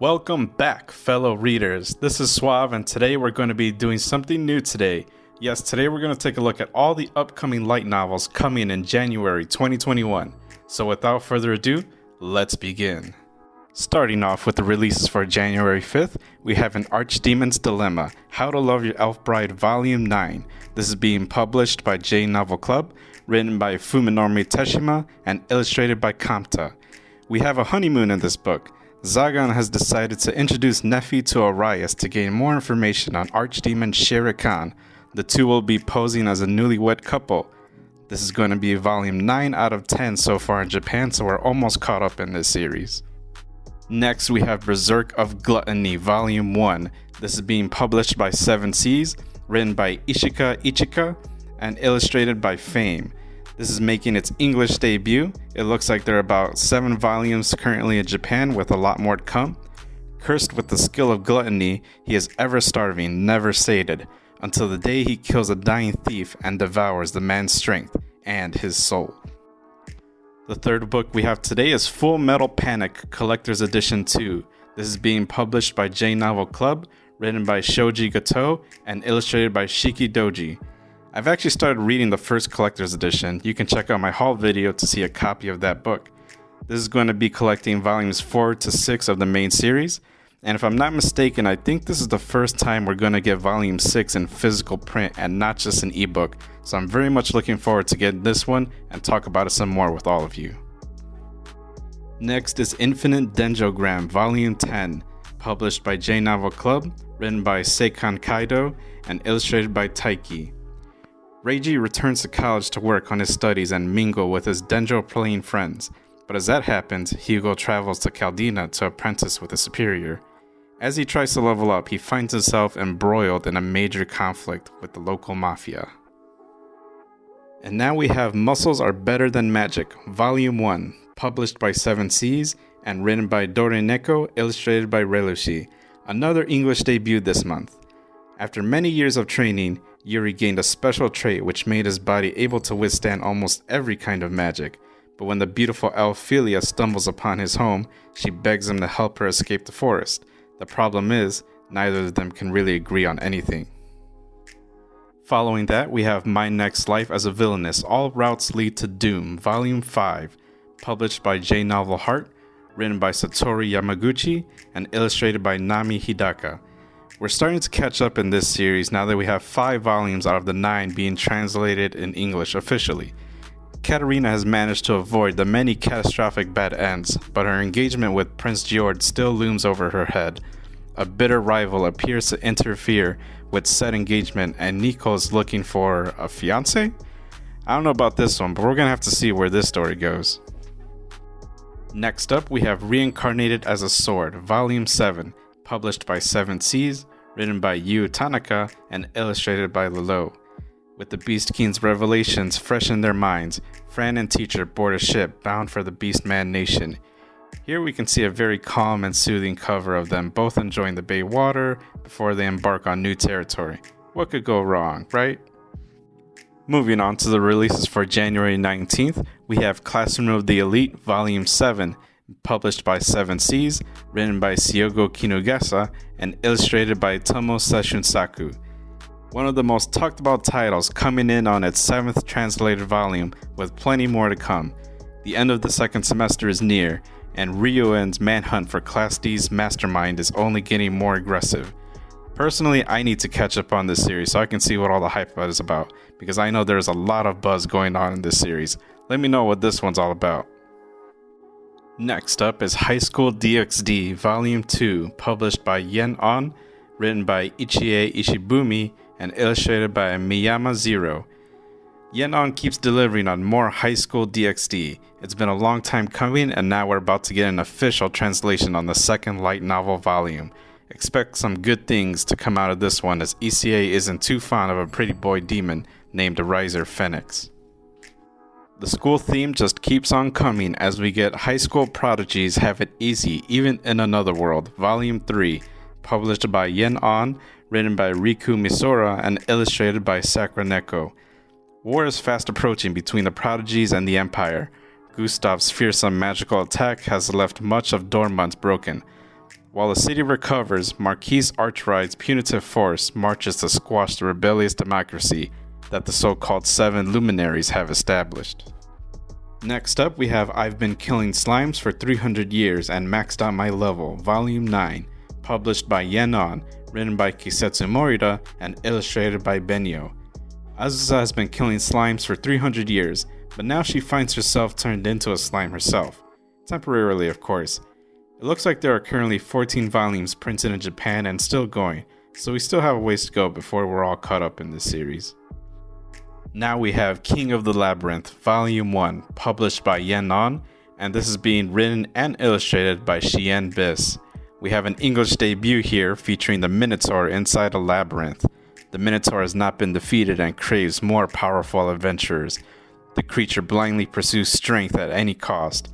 Welcome back, fellow readers. This is Suave, and today we're going to be doing something new today. Yes, today we're going to take a look at all the upcoming light novels coming in January 2021. So without further ado, let's begin. Starting off with the releases for January 5th, we have An Archdemon's Dilemma, How to Love Your Elf Bride Volume 9. This is being published by J Novel Club, written by Fuminori Teshima, and illustrated by Kamta. We have a honeymoon in this book. Zagan has decided to introduce Nefi to Arias to gain more information on Archdemon Shere Khan. The two will be posing as a newlywed couple. This is going to be volume 9 out of 10 so far in Japan, so we're almost caught up in this series. Next, we have Berserk of Gluttony, Volume 1. This is being published by Seven Seas, written by Ishika Ichika, and illustrated by Fame. This is making its English debut. It looks like there are about 7 volumes currently in Japan, with a lot more to come. Cursed with the skill of gluttony, he is ever starving, never sated, until the day he kills a dying thief and devours the man's strength and his soul. The third book we have today is Full Metal Panic Collector's Edition 2. This is being published by J Novel Club, written by Shoji Gato, and illustrated by Shiki Doji. I've actually started reading the first collector's edition. You can check out my haul video to see a copy of that book. This is going to be collecting volumes 4 to 6 of the main series, and if I'm not mistaken, I think this is the first time we're going to get volume 6 in physical print and not just an ebook, so I'm very much looking forward to getting this one and talk about it some more with all of you. Next is Infinite Dendrogram Volume 10, published by J Novel Club, written by Seikan Kaido, and illustrated by Taiki. Reiji returns to college to work on his studies and mingle with his dendro-playing friends, but as that happens, Hugo travels to Caldina to apprentice with a superior. As he tries to level up, he finds himself embroiled in a major conflict with the local mafia. And now we have Muscles Are Better Than Magic, Volume 1, published by Seven Seas, and written by Dorineko, illustrated by Relushi. Another English debut this month. After many years of training, Yuri gained a special trait which made his body able to withstand almost every kind of magic, but when the beautiful elf Philia stumbles upon his home, she begs him to help her escape the forest. The problem is, neither of them can really agree on anything. Following that, we have My Next Life as a Villainess, All Routes Lead to Doom, Volume 5, published by J Novel Heart, written by Satoru Yamaguchi, and illustrated by Nami Hidaka. We're starting to catch up in this series now that we have 5 volumes out of the 9 being translated in English officially. Katarina has managed to avoid the many catastrophic bad ends, but her engagement with Prince George still looms over her head. A bitter rival appears to interfere with said engagement, and Nico is looking for a fiancé? I don't know about this one, but we're gonna have to see where this story goes. Next up, we have Reincarnated as a Sword, Volume 7, published by Seven Seas, written by Yu Tanaka, and illustrated by Lilo. With the Beast King's revelations fresh in their minds, Fran and Teacher board a ship bound for the Beastman Nation. Here we can see a very calm and soothing cover of them both enjoying the bay water before they embark on new territory. What could go wrong, right? Moving on to the releases for January 19th, we have Classroom of the Elite Volume 7, published by Seven Seas, written by Syogo Kinugasa, and illustrated by Tomo Seshunsaku. One of the most talked about titles, coming in on its 7th translated volume, with plenty more to come. The end of the second semester is near, and Ryuen's manhunt for Class D's mastermind is only getting more aggressive. Personally, I need to catch up on this series so I can see what all the hype is about, because I know there's a lot of buzz going on in this series. Let me know what this one's all about. Next up is High School DxD Volume 2, published by Yen On, written by Ichie Ishibumi, and illustrated by Miyama Zero. Yen On keeps delivering on more High School DxD. It's been a long time coming, and now we're about to get an official translation on the second light novel volume. Expect some good things to come out of this one, as ECA isn't too fond of a pretty boy demon named Riser Phoenix. The school theme just keeps on coming as we get High School Prodigies Have It Easy Even in Another World, Volume 3, published by Yen On, written by Riku Misora, and illustrated by Sakura Neko. War is fast approaching between the Prodigies and the Empire. Gustav's fearsome magical attack has left much of Dortmund broken. While the city recovers, Marquise Archride's punitive force marches to squash the rebellious democracy that the so-called 7 luminaries have established. Next up, we have I've Been Killing Slimes for 300 Years and Maxed Out My Level, Volume 9, published by Yenon, written by Kisetsu Morita, and illustrated by Benyo. Azusa has been killing slimes for 300 years, but now she finds herself turned into a slime herself. Temporarily, of course. It looks like there are currently 14 volumes printed in Japan and still going, so we still have a ways to go before we're all caught up in this series. Now we have King of the Labyrinth, Volume 1, published by Yenon, and this is being written and illustrated by Shien Bis. We have an English debut here featuring the Minotaur inside a labyrinth. The Minotaur has not been defeated and craves more powerful adventurers. The creature blindly pursues strength at any cost.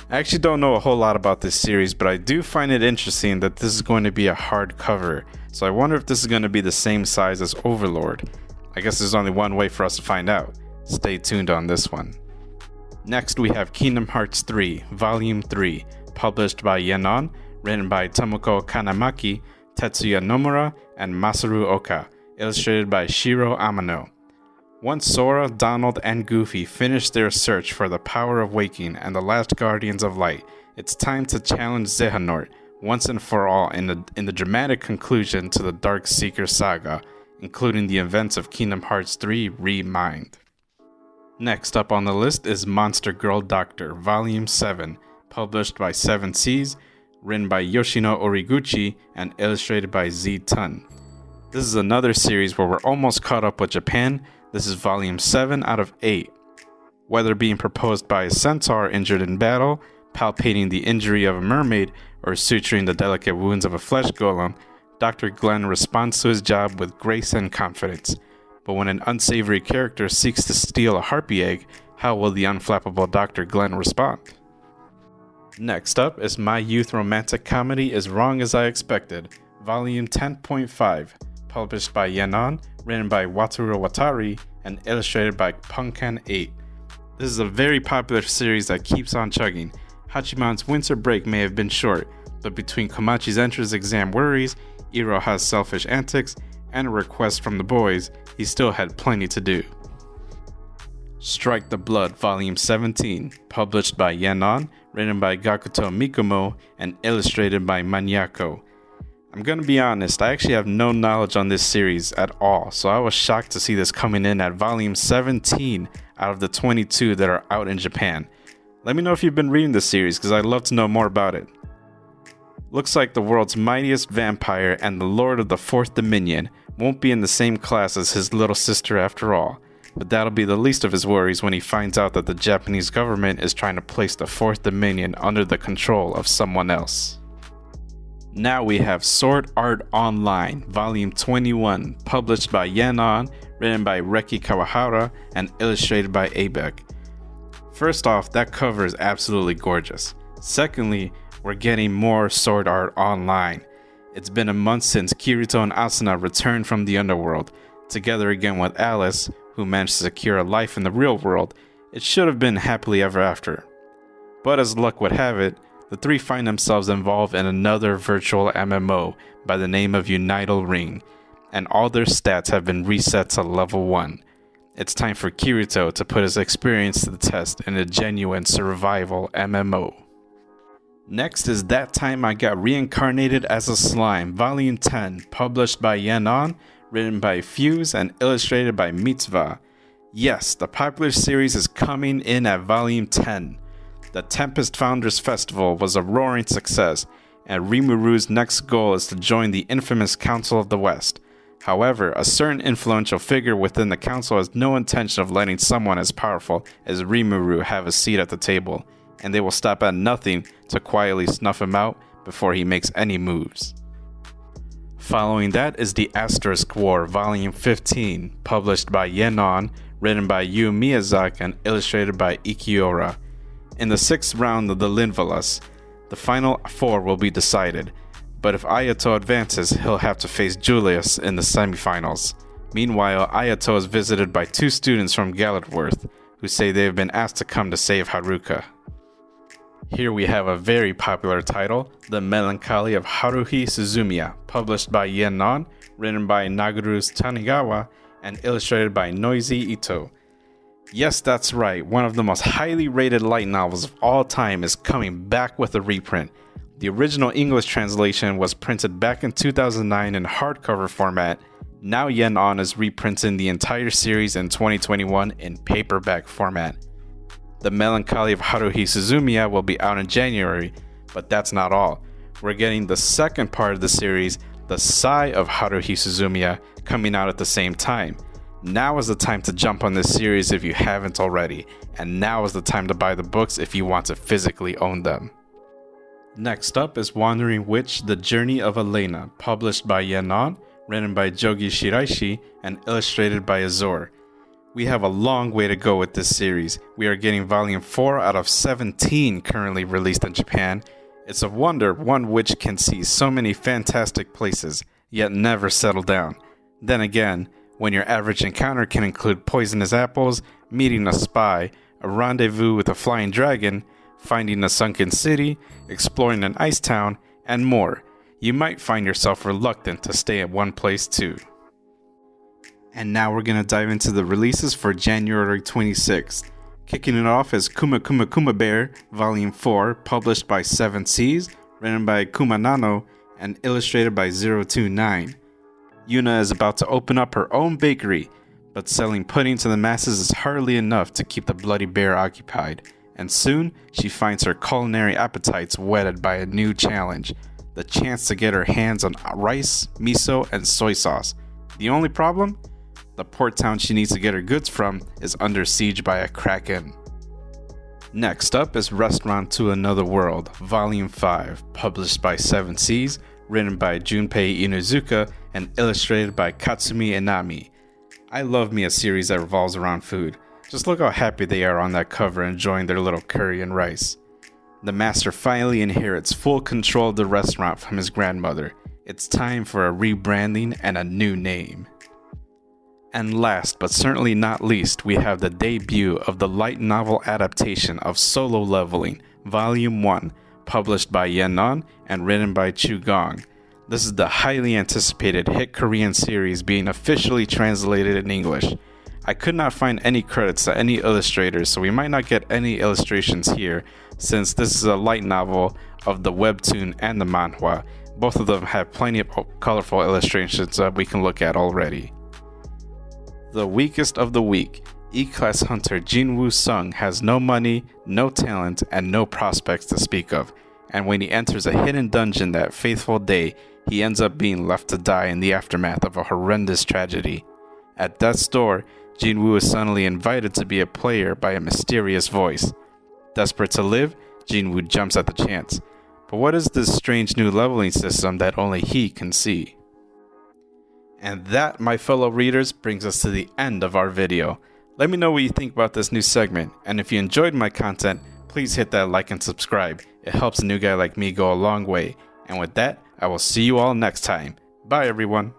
I actually don't know a whole lot about this series, but I do find it interesting that this is going to be a hardcover, so I wonder if this is going to be the same size as Overlord. I guess there's only one way for us to find out. Stay tuned on this one. Next we have Kingdom Hearts 3, Volume 3, published by Yenon, written by Tomoko Kanamaki, Tetsuya Nomura, and Masaru Oka, illustrated by Shiro Amano. Once Sora, Donald, and Goofy finish their search for the power of waking and the last guardians of light, it's time to challenge Xehanort once and for all in the dramatic conclusion to the Dark Seeker saga, including the events of Kingdom Hearts 3 Re-Mind. Next up on the list is Monster Girl Doctor, Volume 7, published by 7 Seas, written by Yoshino Origuchi, and illustrated by Z Tun. This is another series where we're almost caught up with Japan. This is Volume 7 out of 8. Whether being proposed by a centaur injured in battle, palpating the injury of a mermaid, or suturing the delicate wounds of a flesh golem, Dr. Glenn responds to his job with grace and confidence. But when an unsavory character seeks to steal a harpy egg, how will the unflappable Dr. Glenn respond? Next up is My Youth Romantic Comedy Is Wrong As I Expected, Volume 10.5, published by Yenon, written by Wataru Watari, and illustrated by Punkan 8. This is a very popular series that keeps on chugging. Hachiman's winter break may have been short, but between Komachi's entrance exam worries, Iroha's selfish antics, and a request from the boys, he still had plenty to do. Strike the Blood, Volume 17, published by Yenon, written by Gakuto Mikumo, and illustrated by Maniako. I'm gonna be honest, I actually have no knowledge on this series at all, so I was shocked to see this coming in at Volume 17 out of the 22 that are out in Japan. Let me know if you've been reading this series, because I'd love to know more about it. Looks like the world's mightiest vampire and the Lord of the Fourth Dominion won't be in the same class as his little sister after all, but that'll be the least of his worries when he finds out that the Japanese government is trying to place the Fourth Dominion under the control of someone else. Now we have Sword Art Online, Volume 21, published by Yenon, written by Reki Kawahara, and illustrated by Abek. First off, that cover is absolutely gorgeous. Secondly, we're getting more Sword Art Online. It's been a month since Kirito and Asuna returned from the underworld, together again with Alice, who managed to secure a life in the real world. It should have been happily ever after. But as luck would have it, the three find themselves involved in another virtual MMO by the name of Unital Ring, and all their stats have been reset to level 1. It's time for Kirito to put his experience to the test in a genuine survival MMO. Next is That Time I Got Reincarnated as a Slime, Volume 10, published by Yenon, written by Fuse, and illustrated by Mitzvah. Yes, the popular series is coming in at Volume 10. The Tempest Founders Festival was a roaring success, and Rimuru's next goal is to join the infamous Council of the West. However, a certain influential figure within the council has no intention of letting someone as powerful as Rimuru have a seat at the table, and they will stop at nothing to quietly snuff him out before he makes any moves. Following that is the Asterisk War, Volume 15, published by Yenon, written by Yu Miyazaki, and illustrated by Ikiura. In the 6th round of the Linvalas, the final 4 will be decided, but if Ayato advances, he'll have to face Julius in the semifinals. Meanwhile, Ayato is visited by 2 students from Galletworth, who say they have been asked to come to save Haruka. Here we have a very popular title, The Melancholy of Haruhi Suzumiya, published by Yen Non, written by Naguru Tanigawa, and illustrated by Noisy Ito. Yes, that's right, one of the most highly rated light novels of all time is coming back with a reprint. The original English translation was printed back in 2009 in hardcover format. Now Yen Non is reprinting the entire series in 2021 in paperback format. The Melancholy of Haruhi Suzumiya will be out in January, but that's not all. We're getting the second part of the series, The Sigh of Haruhi Suzumiya, coming out at the same time. Now is the time to jump on this series if you haven't already, and now is the time to buy the books if you want to physically own them. Next up is Wandering Witch: The Journey of Elena, published by Yen Non, written by Jogi Shiraishi, and illustrated by Azor. We have a long way to go with this series. We are getting volume 4 out of 17 currently released in Japan. It's a wonder one witch can see so many fantastic places, yet never settle down. Then again, when your average encounter can include poisonous apples, meeting a spy, a rendezvous with a flying dragon, finding a sunken city, exploring an ice town, and more, you might find yourself reluctant to stay at one place too. And now we're going to dive into the releases for January 26th. Kicking it off is Kuma Kuma Kuma Bear, Volume 4, published by 7 Seas, written by Kuma Nano, and illustrated by 029. Yuna is about to open up her own bakery, but selling pudding to the masses is hardly enough to keep the bloody bear occupied, and soon she finds her culinary appetites whetted by a new challenge, the chance to get her hands on rice, miso, and soy sauce. The only problem? The port town she needs to get her goods from is under siege by a kraken. Next up is Restaurant to Another World, Volume 5, published by 7 Seas, written by Junpei Inuzuka, and illustrated by Katsumi Inami. I love me a series that revolves around food. Just look how happy they are on that cover enjoying their little curry and rice. The master finally inherits full control of the restaurant from his grandmother. It's time for a rebranding and a new name. And last but certainly not least, we have the debut of the light novel adaptation of Solo Leveling, Volume 1, published by Yen Non and written by Chu Gong. This is the highly anticipated hit Korean series being officially translated in English. I could not find any credits to any illustrators, so we might not get any illustrations here, since this is a light novel of the webtoon and the manhwa. Both of them have plenty of colorful illustrations that we can look at already. The weakest of the weak, E-Class Hunter Jinwoo Sung has no money, no talent, and no prospects to speak of, and when he enters a hidden dungeon that fateful day, he ends up being left to die in the aftermath of a horrendous tragedy. At death's door, Jinwoo is suddenly invited to be a player by a mysterious voice. Desperate to live, Jinwoo jumps at the chance. But what is this strange new leveling system that only he can see? And that, my fellow readers, brings us to the end of our video. Let me know what you think about this new segment, and if you enjoyed my content, please hit that like and subscribe. It helps a new guy like me go a long way. And with that, I will see you all next time. Bye everyone.